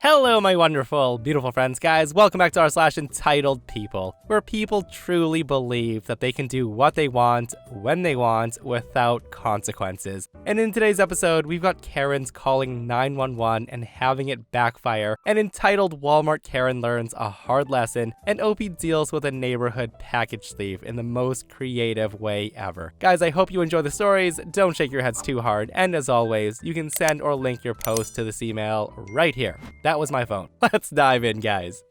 Hello, my wonderful, beautiful friends, guys. Welcome back to r/EntitledPeople, where people truly believe that they can do what they want, when they want, without consequences. And in today's episode, we've got Karen's calling 911 and having it backfire, an entitled Walmart Karen learns a hard lesson, and Opie deals with a neighborhood package thief in the most creative way ever. Guys, I hope you enjoy the stories. Don't shake your heads too hard, and as always, you can send or link your post to this email right here. That was my phone. Let's dive in, guys.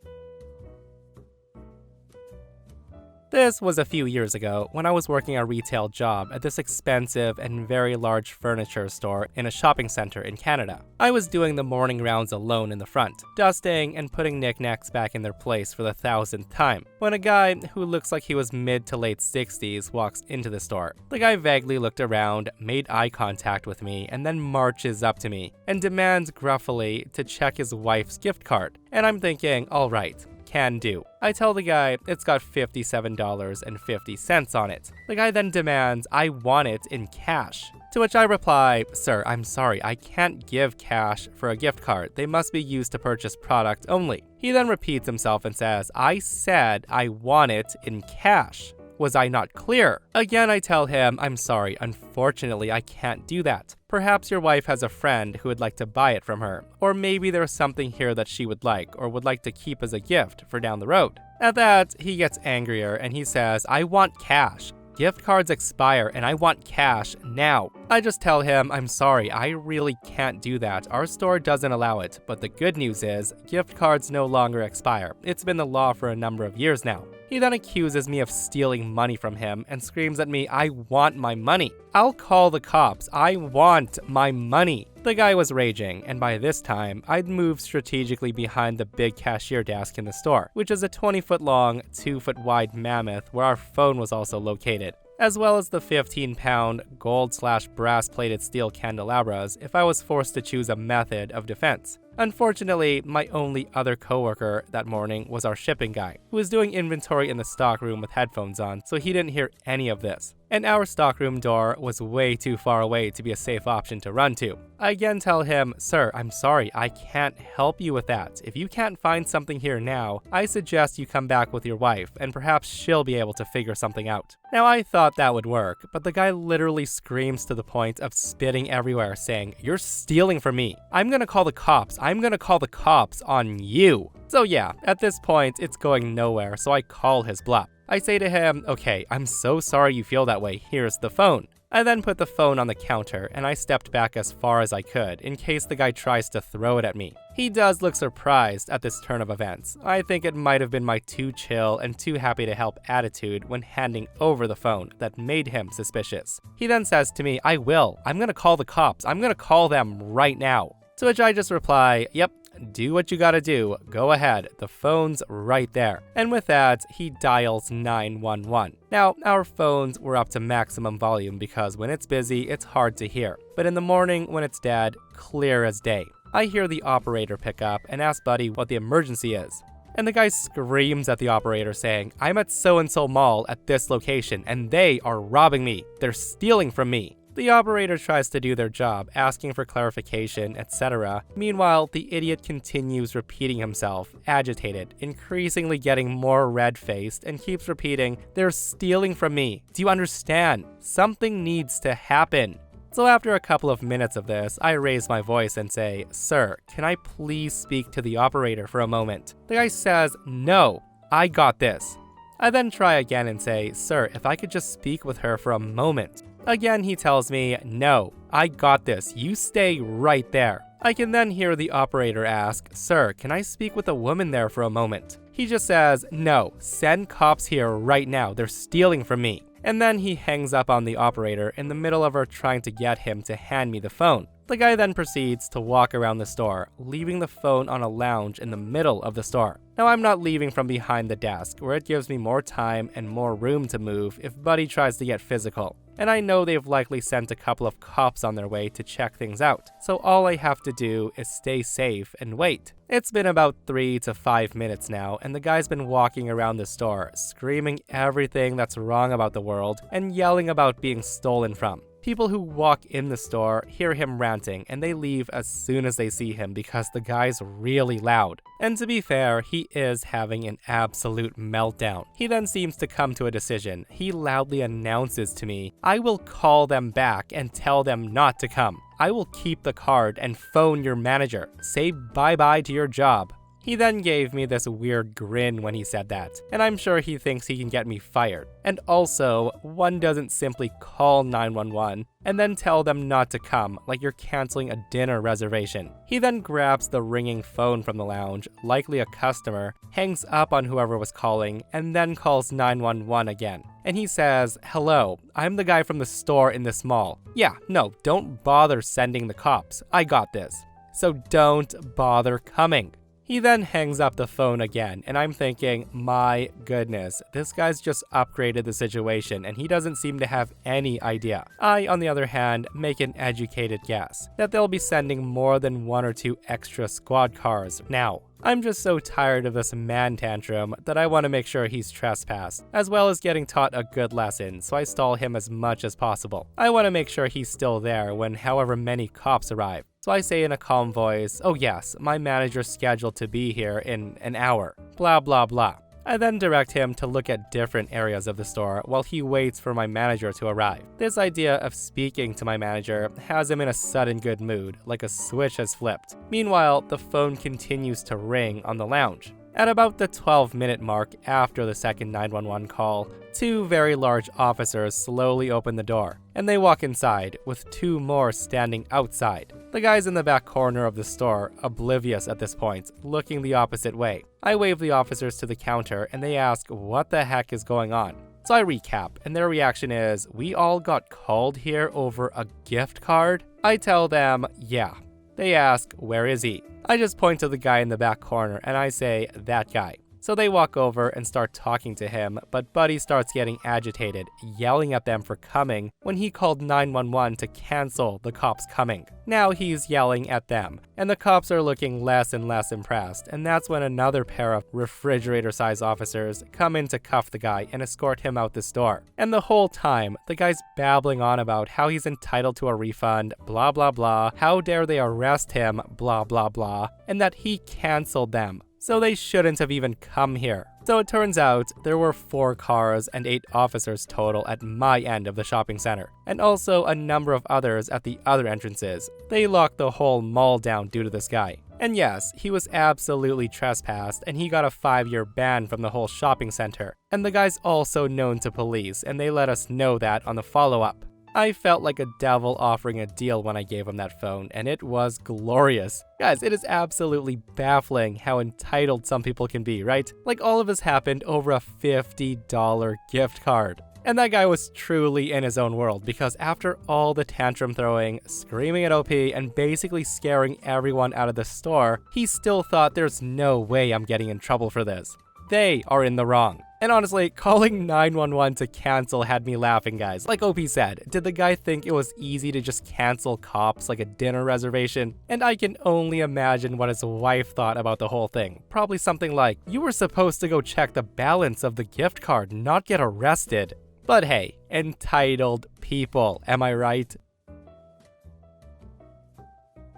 This was a few years ago when I was working a retail job at this expensive and very large furniture store in a shopping center in Canada. I was doing the morning rounds alone in the front, dusting and putting knickknacks back in their place for the 1000th time, when a guy who looks like he was mid to late 60s walks into the store. The guy vaguely looked around, made eye contact with me, and then marches up to me and demands gruffly to check his wife's gift card. And I'm thinking, all right, can do. I tell the guy it's got $57.50 on it. The guy then demands I want it in cash. To which I reply, "Sir, I'm sorry, I can't give cash for a gift card. They must be used to purchase product only." He then repeats himself and says, "I said I want it in cash. Was I not clear?" Again, I tell him, "I'm sorry, unfortunately I can't do that. Perhaps your wife has a friend who would like to buy it from her. Or maybe there's something here that she would like or would like to keep as a gift for down the road." At that, he gets angrier and he says, "I want cash. Gift cards expire and I want cash now." I just tell him, "I'm sorry, I really can't do that. Our store doesn't allow it. But the good news is, gift cards no longer expire. It's been the law for a number of years now." He then accuses me of stealing money from him and screams at me, "I want my money. I'll call the cops. I want my money." The guy was raging, and by this time, I'd moved strategically behind the big cashier desk in the store, which is a 20-foot long, 2-foot wide mammoth where our phone was also located, as well as the 15-pound gold/brass-plated steel candelabras if I was forced to choose a method of defense. Unfortunately, my only other coworker that morning was our shipping guy, who was doing inventory in the stockroom with headphones on, so he didn't hear any of this. And our stockroom door was way too far away to be a safe option to run to. I again tell him, "Sir, I'm sorry, I can't help you with that. If you can't find something here now, I suggest you come back with your wife, and perhaps she'll be able to figure something out." Now, I thought that would work, but the guy literally screams to the point of spitting everywhere, saying, "You're stealing from me. I'm gonna call the cops. I'm gonna call the cops on you." So yeah, at this point, it's going nowhere, so I call his bluff. I say to him, "Okay, I'm so sorry you feel that way. Here's the phone." I then put the phone on the counter, and I stepped back as far as I could in case the guy tries to throw it at me. He does look surprised at this turn of events. I think it might have been my too chill and too happy to help attitude when handing over the phone that made him suspicious. He then says to me, "I will. I'm gonna call the cops. I'm gonna call them right now." To which I just reply, "Yep. Do what you gotta do. Go ahead. The phone's right there." And with that, he dials 911. Now, our phones were up to maximum volume because when it's busy, it's hard to hear. But in the morning, when it's dead, clear as day. I hear the operator pick up and ask Buddy what the emergency is. And the guy screams at the operator saying, "I'm at so-and-so mall at this location, and they are robbing me. They're stealing from me." The operator tries to do their job, asking for clarification, etc. Meanwhile, the idiot continues repeating himself, agitated, increasingly getting more red-faced, and keeps repeating, "They're stealing from me. Do you understand? Something needs to happen." So after a couple of minutes of this, I raise my voice and say, "Sir, can I please speak to the operator for a moment?" The guy says, "No, I got this." I then try again and say, "Sir, if I could just speak with her for a moment." Again, he tells me, "No, I got this. You stay right there." I can then hear the operator ask, "Sir, can I speak with a woman there for a moment?" He just says, "No, send cops here right now. They're stealing from me." And then he hangs up on the operator in the middle of her trying to get him to hand me the phone. The guy then proceeds to walk around the store, leaving the phone on a lounge in the middle of the store. Now, I'm not leaving from behind the desk, where it gives me more time and more room to move if Buddy tries to get physical. And I know they've likely sent a couple of cops on their way to check things out, so all I have to do is stay safe and wait. It's been about 3 to 5 minutes now, and the guy's been walking around the store, screaming everything that's wrong about the world and yelling about being stolen from. People who walk in the store hear him ranting and they leave as soon as they see him because the guy's really loud. And to be fair, he is having an absolute meltdown. He then seems to come to a decision. He loudly announces to me, "I will call them back and tell them not to come. I will keep the card and phone your manager. Say bye-bye to your job." He then gave me this weird grin when he said that, and I'm sure he thinks he can get me fired. And also, one doesn't simply call 911 and then tell them not to come like you're canceling a dinner reservation. He then grabs the ringing phone from the lounge, likely a customer, hangs up on whoever was calling, and then calls 911 again. And he says, "Hello, I'm the guy from the store in this mall. Yeah, no, don't bother sending the cops. I got this. So don't bother coming." He then hangs up the phone again, and I'm thinking, my goodness, this guy's just upgraded the situation and he doesn't seem to have any idea. I, on the other hand, make an educated guess that they'll be sending more than 1 or 2 extra squad cars now. I'm just so tired of this man tantrum that I want to make sure he's trespassed, as well as getting taught a good lesson, so I stall him as much as possible. I want to make sure he's still there when however many cops arrive. So I say in a calm voice, "Oh yes, my manager's scheduled to be here in an hour, blah blah blah." I then direct him to look at different areas of the store while he waits for my manager to arrive. This idea of speaking to my manager has him in a sudden good mood, like a switch has flipped. Meanwhile, the phone continues to ring on the lounge. At about the 12-minute mark after the second 911 call, 2 very large officers slowly open the door, and they walk inside, with 2 more standing outside. The guy's in the back corner of the store, oblivious at this point, looking the opposite way. I wave the officers to the counter, and they ask what the heck is going on. So I recap, and their reaction is, "We all got called here over a gift card?" I tell them, yeah. They ask, "Where is he?" I just point to the guy in the back corner and I say, "That guy." So they walk over and start talking to him, but Buddy starts getting agitated, yelling at them for coming when he called 911 to cancel the cops coming. Now he's yelling at them, and the cops are looking less and less impressed, and that's when another pair of refrigerator-sized officers come in to cuff the guy and escort him out the store. And the whole time, the guy's babbling on about how he's entitled to a refund, blah blah blah, how dare they arrest him, blah blah blah, and that he canceled them. So they shouldn't have even come here. So it turns out there were 4 cars and 8 officers total at my end of the shopping center, and also a number of others at the other entrances. They locked the whole mall down due to this guy. And yes, he was absolutely trespassed and he got a 5-year ban from the whole shopping center. And the guy's also known to police, and they let us know that on the follow-up. I felt like a devil offering a deal when I gave him that phone, and it was glorious. Guys, it is absolutely baffling how entitled some people can be, right? Like, all of this happened over a $50 gift card. And that guy was truly in his own world, because after all the tantrum throwing, screaming at OP, and basically scaring everyone out of the store, he still thought there's no way I'm getting in trouble for this. They are in the wrong. And honestly, calling 911 to cancel had me laughing, guys. Like OP said, did the guy think it was easy to just cancel cops like a dinner reservation? And I can only imagine what his wife thought about the whole thing. Probably something like, "You were supposed to go check the balance of the gift card, not get arrested." But hey, entitled people, am I right?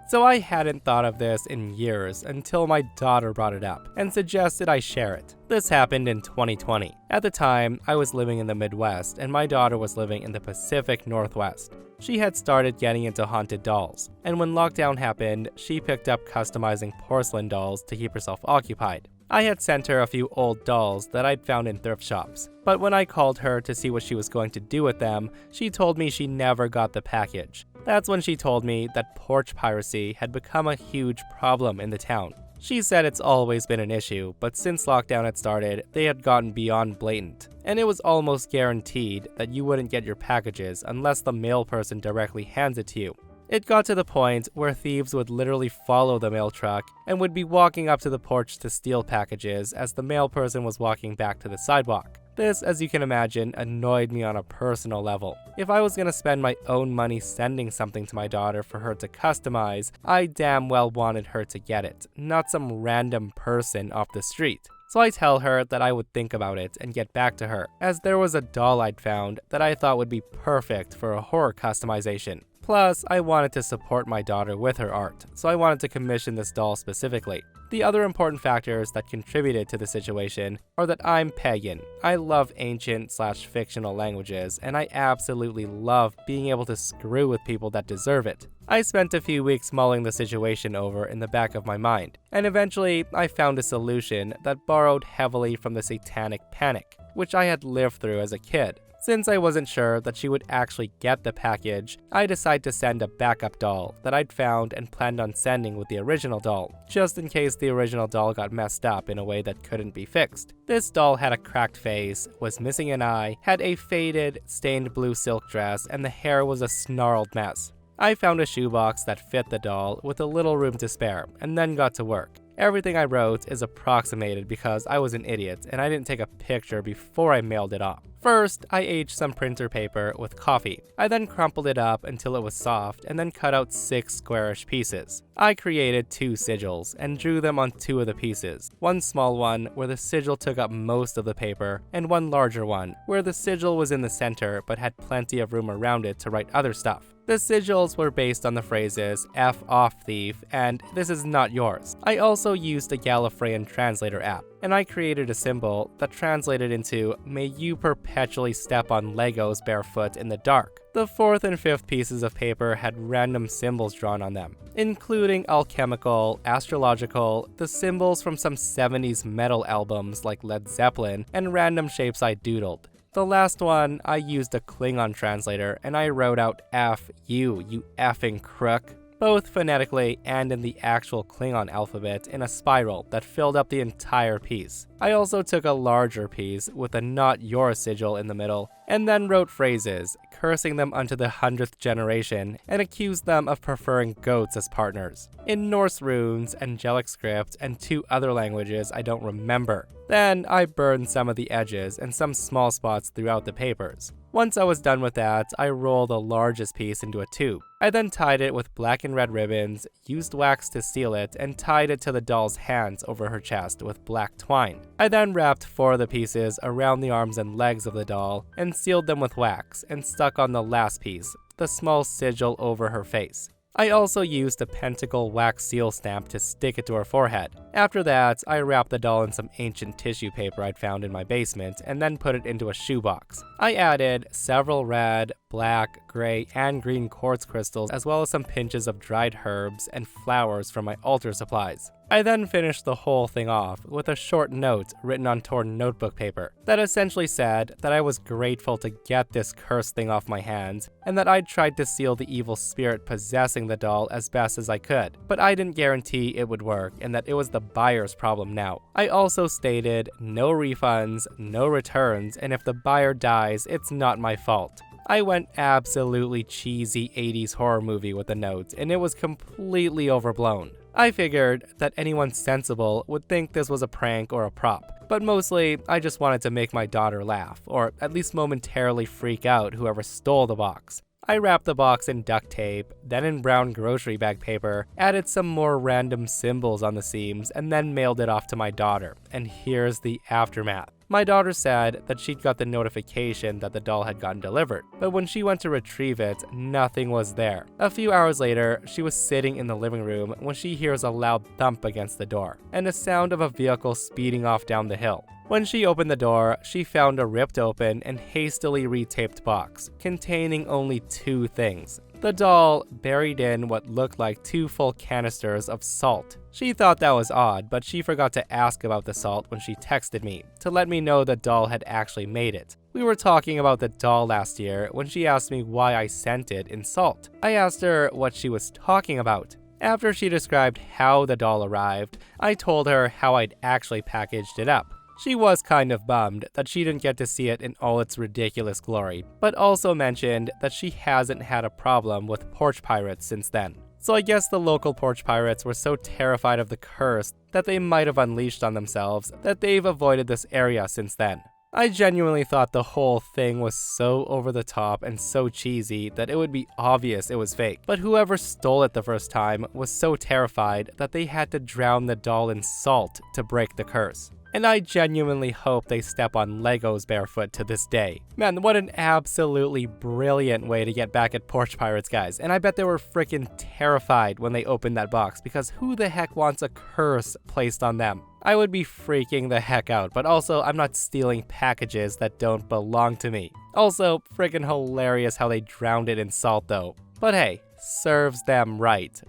So I hadn't thought of this in years until my daughter brought it up and suggested I share it. This happened in 2020. At the time, I was living in the Midwest and my daughter was living in the Pacific Northwest. She had started getting into haunted dolls, and when lockdown happened, she picked up customizing porcelain dolls to keep herself occupied. I had sent her a few old dolls that I'd found in thrift shops, but when I called her to see what she was going to do with them, she told me she never got the package. That's when she told me that porch piracy had become a huge problem in the town. She said it's always been an issue, but since lockdown had started, they had gotten beyond blatant, and it was almost guaranteed that you wouldn't get your packages unless the mail person directly hands it to you. It got to the point where thieves would literally follow the mail truck and would be walking up to the porch to steal packages as the mail person was walking back to the sidewalk. This, as you can imagine, annoyed me on a personal level. If I was gonna spend my own money sending something to my daughter for her to customize, I damn well wanted her to get it, not some random person off the street. So I tell her that I would think about it and get back to her, as there was a doll I'd found that I thought would be perfect for a horror customization. Plus, I wanted to support my daughter with her art, so I wanted to commission this doll specifically. The other important factors that contributed to the situation are that I'm pagan. I love ancient/fictional languages, and I absolutely love being able to screw with people that deserve it. I spent a few weeks mulling the situation over in the back of my mind, and eventually I found a solution that borrowed heavily from the Satanic Panic, which I had lived through as a kid. Since I wasn't sure that she would actually get the package, I decided to send a backup doll that I'd found and planned on sending with the original doll, just in case the original doll got messed up in a way that couldn't be fixed. This doll had a cracked face, was missing an eye, had a faded, stained blue silk dress, and the hair was a snarled mess. I found a shoebox that fit the doll with a little room to spare, and then got to work. Everything I wrote is approximated because I was an idiot and I didn't take a picture before I mailed it off. First, I aged some printer paper with coffee. I then crumpled it up until it was soft and then cut out 6 squarish pieces. I created 2 sigils and drew them on 2 of the pieces. One small one where the sigil took up most of the paper, and one larger one where the sigil was in the center but had plenty of room around it to write other stuff. The sigils were based on the phrases "F off thief" and "This is not yours." I also used a Gallifreyan translator app, and I created a symbol that translated into "May you perpetually step on Legos barefoot in the dark." The 4th and 5th pieces of paper had random symbols drawn on them, including alchemical, astrological, the symbols from some 70s metal albums like Led Zeppelin, and random shapes I doodled. The last one, I used a Klingon translator, and I wrote out "F you effing crook," both phonetically and in the actual Klingon alphabet in a spiral that filled up the entire piece. I also took a larger piece with a "Not Your" sigil in the middle, and then wrote phrases, cursing them unto the 100th generation, and accused them of preferring goats as partners, in Norse runes, angelic script, and 2 other languages I don't remember. Then I burned some of the edges and some small spots throughout the papers. Once I was done with that, I rolled the largest piece into a tube. I then tied it with black and red ribbons, used wax to seal it, and tied it to the doll's hands over her chest with black twine. I then wrapped 4 of the pieces around the arms and legs of the doll and sealed them with wax and stuck on the last piece, the small sigil over her face. I also used a pentacle wax seal stamp to stick it to her forehead. After that, I wrapped the doll in some ancient tissue paper I'd found in my basement and then put it into a shoebox. I added several red, black, gray, and green quartz crystals, as well as some pinches of dried herbs and flowers from my altar supplies. I then finished the whole thing off with a short note written on torn notebook paper that essentially said that I was grateful to get this cursed thing off my hands and that I'd tried to seal the evil spirit possessing the doll as best as I could, but I didn't guarantee it would work and that it was the buyer's problem now. I also stated no refunds, no returns, and if the buyer dies, it's not my fault. I went absolutely cheesy 80s horror movie with the note, and it was completely overblown. I figured that anyone sensible would think this was a prank or a prop, but mostly I just wanted to make my daughter laugh, or at least momentarily freak out whoever stole the box. I wrapped the box in duct tape, then in brown grocery bag paper, added some more random symbols on the seams, and then mailed it off to my daughter. And here's the aftermath. My daughter said that she'd got the notification that the doll had gotten delivered, but when she went to retrieve it, nothing was there. A few hours later, she was sitting in the living room when she hears a loud thump against the door, and a sound of a vehicle speeding off down the hill. When she opened the door, she found a ripped open and hastily retaped box, containing only 2 things. The doll buried in what looked like 2 full canisters of salt. She thought that was odd, but she forgot to ask about the salt when she texted me to let me know the doll had actually made it. We were talking about the doll last year when she asked me why I sent it in salt. I asked her what she was talking about. After she described how the doll arrived, I told her how I'd actually packaged it up. She was kind of bummed that she didn't get to see it in all its ridiculous glory, but also mentioned that she hasn't had a problem with porch pirates since then. So I guess the local porch pirates were so terrified of the curse that they might have unleashed on themselves that they've avoided this area since then. I genuinely thought the whole thing was so over the top and so cheesy that it would be obvious it was fake. But whoever stole it the first time was so terrified that they had to drown the doll in salt to break the curse. And I genuinely hope they step on Legos barefoot to this day. Man, what an absolutely brilliant way to get back at Porch Pirates, guys. And I bet they were freaking terrified when they opened that box, because who the heck wants a curse placed on them? I would be freaking the heck out, but also I'm not stealing packages that don't belong to me. Also, freaking hilarious how they drowned it in salt though. But hey, serves them right?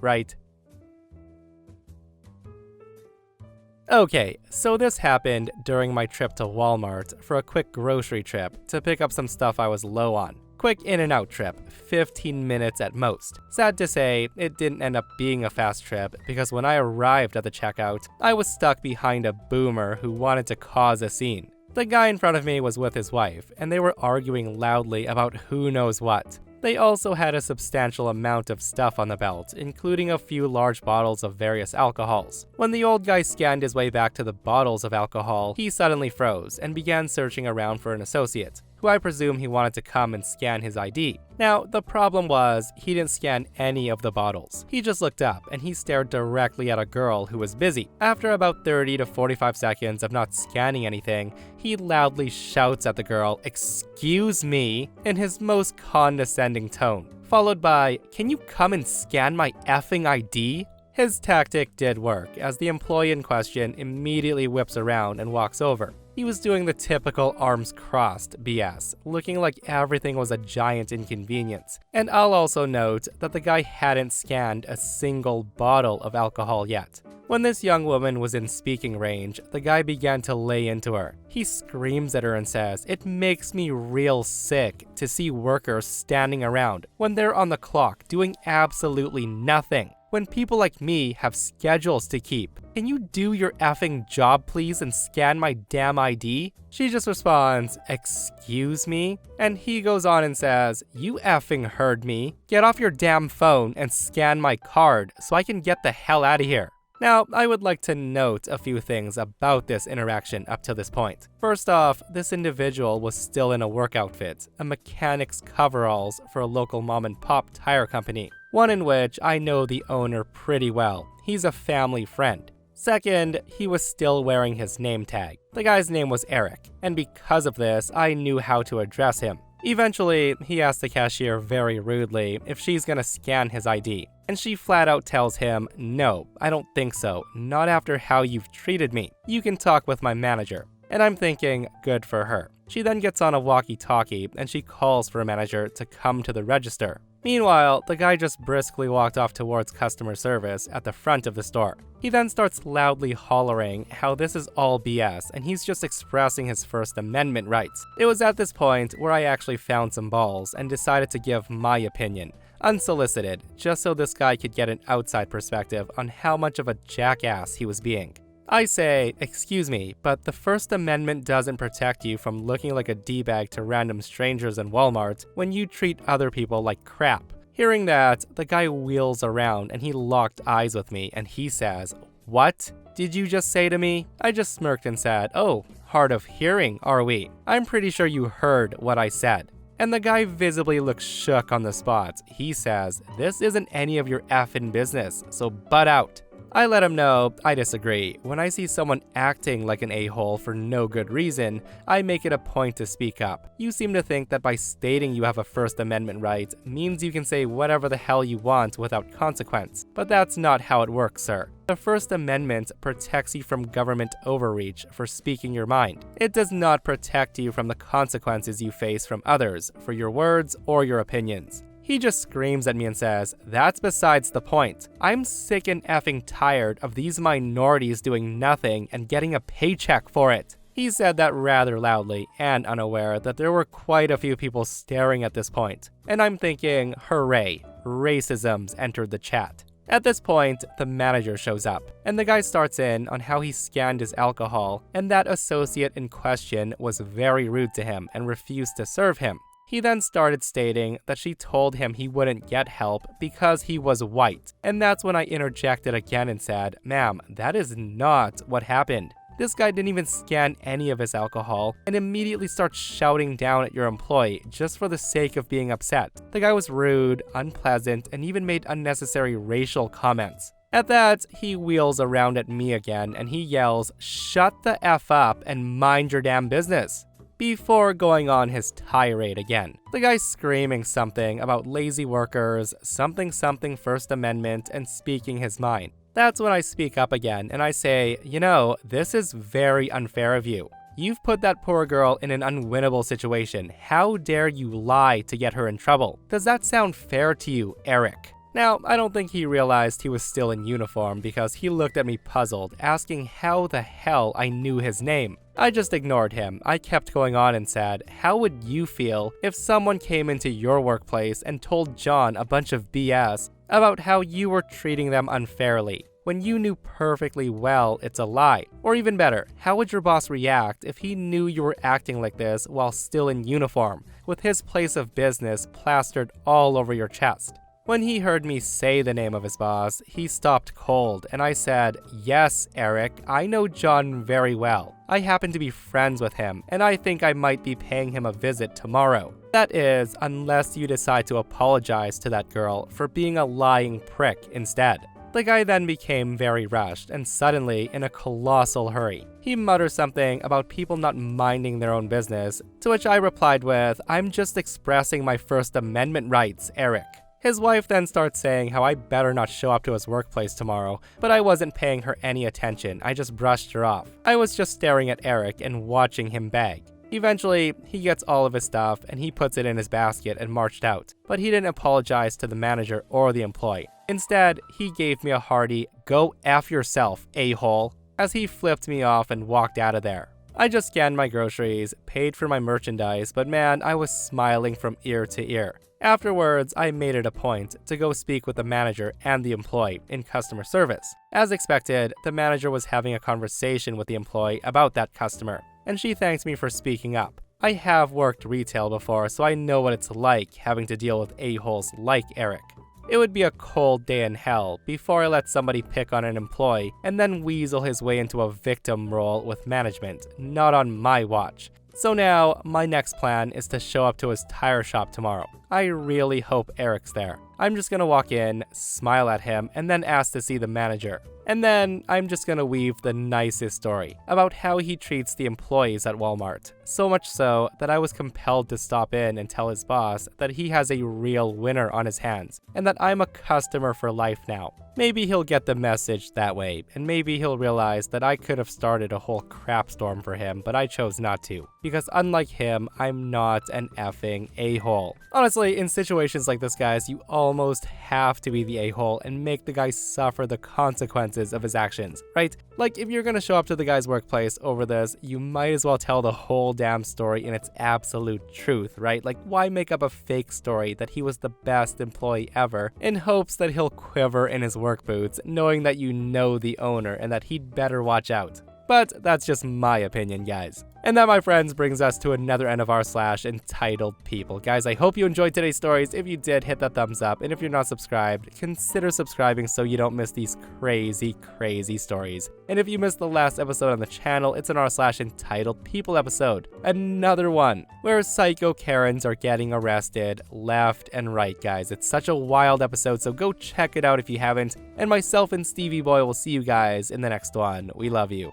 Okay, so this happened during my trip to Walmart for a quick grocery trip to pick up some stuff I was low on. Quick in and out trip, 15 minutes at most. Sad to say, it didn't end up being a fast trip because when I arrived at the checkout, I was stuck behind a boomer who wanted to cause a scene. The guy in front of me was with his wife, and they were arguing loudly about who knows what. They also had a substantial amount of stuff on the belt, including a few large bottles of various alcohols. When the old guy scanned his way back to the bottles of alcohol, he suddenly froze and began searching around for an associate, who I presume he wanted to come and scan his ID. Now, the problem was, he didn't scan any of the bottles. He just looked up and he stared directly at a girl who was busy. After about 30 to 45 seconds of not scanning anything, he loudly shouts at the girl, "Excuse me," in his most condescending tone, followed by, "Can you come and scan my effing ID?" His tactic did work, as the employee in question immediately whips around and walks over. He was doing the typical arms crossed BS, looking like everything was a giant inconvenience. And I'll also note that the guy hadn't scanned a single bottle of alcohol yet. When this young woman was in speaking range, the guy began to lay into her. He screams at her and says, "It makes me real sick to see workers standing around when they're on the clock doing absolutely nothing. When people like me have schedules to keep. Can you do your effing job please and scan my damn ID?" She just responds, "Excuse me?" And he goes on and says, "You effing heard me. Get off your damn phone and scan my card so I can get the hell out of here." Now, I would like to note a few things about this interaction up to this point. First off, this individual was still in a work outfit, a mechanic's coveralls for a local mom-and-pop tire company, one in which I know the owner pretty well. He's a family friend. Second, he was still wearing his name tag. The guy's name was Eric, and because of this, I knew how to address him. Eventually, he asked the cashier very rudely if she's gonna scan his ID, and she flat out tells him, "No, I don't think so, not after how you've treated me. You can talk with my manager." And I'm thinking, good for her. She then gets on a walkie-talkie and she calls for a manager to come to the register. Meanwhile, the guy just briskly walked off towards customer service at the front of the store. He then starts loudly hollering how this is all BS and he's just expressing his First Amendment rights. It was at this point where I actually found some balls and decided to give my opinion, unsolicited, just so this guy could get an outside perspective on how much of a jackass he was being. I say, "Excuse me, but the First Amendment doesn't protect you from looking like a D-bag to random strangers in Walmart when you treat other people like crap." Hearing that, the guy wheels around and he locked eyes with me and he says, "What did you just say to me?" I just smirked and said, "Oh, hard of hearing, are we? I'm pretty sure you heard what I said." And the guy visibly looks shook on the spot. He says, "This isn't any of your effing business, so butt out." I let him know I disagree. When I see someone acting like an a-hole for no good reason, I make it a point to speak up. You seem to think that by stating you have a First Amendment right means you can say whatever the hell you want without consequence. But that's not how it works, sir. The First Amendment protects you from government overreach for speaking your mind. It does not protect you from the consequences you face from others for your words or your opinions. He just screams at me and says, "That's besides the point. I'm sick and effing tired of these minorities doing nothing and getting a paycheck for it." He said that rather loudly and unaware that there were quite a few people staring at this point. And I'm thinking, hooray, racism's entered the chat. At this point, the manager shows up, and the guy starts in on how he scanned his alcohol, and that associate in question was very rude to him and refused to serve him. He then started stating that she told him he wouldn't get help because he was white, and that's when I interjected again and said, "Ma'am, that is not what happened. This guy didn't even scan any of his alcohol and immediately starts shouting down at your employee just for the sake of being upset. The guy was rude, unpleasant, and even made unnecessary racial comments. At that, he wheels around at me again and he yells, "Shut the F up and mind your damn business," before going on his tirade again. The guy's screaming something about lazy workers, something First Amendment, and speaking his mind. That's when I speak up again and I say, "You know, this is very unfair of you. You've put that poor girl in an unwinnable situation. How dare you lie to get her in trouble? Does that sound fair to you, Eric?" Now, I don't think he realized he was still in uniform because he looked at me puzzled, asking how the hell I knew his name. I just ignored him. I kept going on and said, "How would you feel if someone came into your workplace and told John a bunch of BS about how you were treating them unfairly, when you knew perfectly well it's a lie? Or even better, how would your boss react if he knew you were acting like this while still in uniform, with his place of business plastered all over your chest?" When he heard me say the name of his boss, he stopped cold, and I said, "Yes, Eric, I know John very well. I happen to be friends with him, and I think I might be paying him a visit tomorrow. That is, unless you decide to apologize to that girl for being a lying prick instead." The guy then became very rushed and suddenly in a colossal hurry. He mutters something about people not minding their own business, to which I replied with, "I'm just expressing my First Amendment rights, Eric." His wife then starts saying how I better not show up to his workplace tomorrow, but I wasn't paying her any attention. I just brushed her off. I was just staring at Eric and watching him beg. Eventually, he gets all of his stuff and he puts it in his basket and marched out, but he didn't apologize to the manager or the employee. Instead, he gave me a hearty, "Go F yourself, a-hole," as he flipped me off and walked out of there. I just scanned my groceries, paid for my merchandise, but man, I was smiling from ear to ear. Afterwards, I made it a point to go speak with the manager and the employee in customer service. As expected, the manager was having a conversation with the employee about that customer, and she thanked me for speaking up. I have worked retail before, so I know what it's like having to deal with a-holes like Eric. It would be a cold day in hell before I let somebody pick on an employee and then weasel his way into a victim role with management. Not on my watch. So now, my next plan is to show up to his tire shop tomorrow. I really hope Eric's there. I'm just gonna walk in, smile at him, and then ask to see the manager. And then I'm just gonna weave the nicest story about how he treats the employees at Walmart. So much so that I was compelled to stop in and tell his boss that he has a real winner on his hands and that I'm a customer for life now. Maybe he'll get the message that way, and maybe he'll realize that I could have started a whole crap storm for him, but I chose not to. Because unlike him, I'm not an effing a-hole. Honestly, in situations like this, guys, you almost have to be the a-hole and make the guy suffer the consequences of his actions, right? Like, if you're gonna show up to the guy's workplace over this, you might as well tell the whole damn story in its absolute truth, right? Like, why make up a fake story that he was the best employee ever in hopes that he'll quiver in his work boots, knowing that you know the owner and that he'd better watch out. But that's just my opinion, guys. And that, my friends, brings us to another end of our / entitled people. Guys, I hope you enjoyed today's stories. If you did, hit that thumbs up. And if you're not subscribed, consider subscribing so you don't miss these crazy, crazy stories. And if you missed the last episode on the channel, it's in our / entitled people episode. Another one where psycho Karens are getting arrested left and right, guys. It's such a wild episode, so go check it out if you haven't. And myself and Stevie Boy will see you guys in the next one. We love you.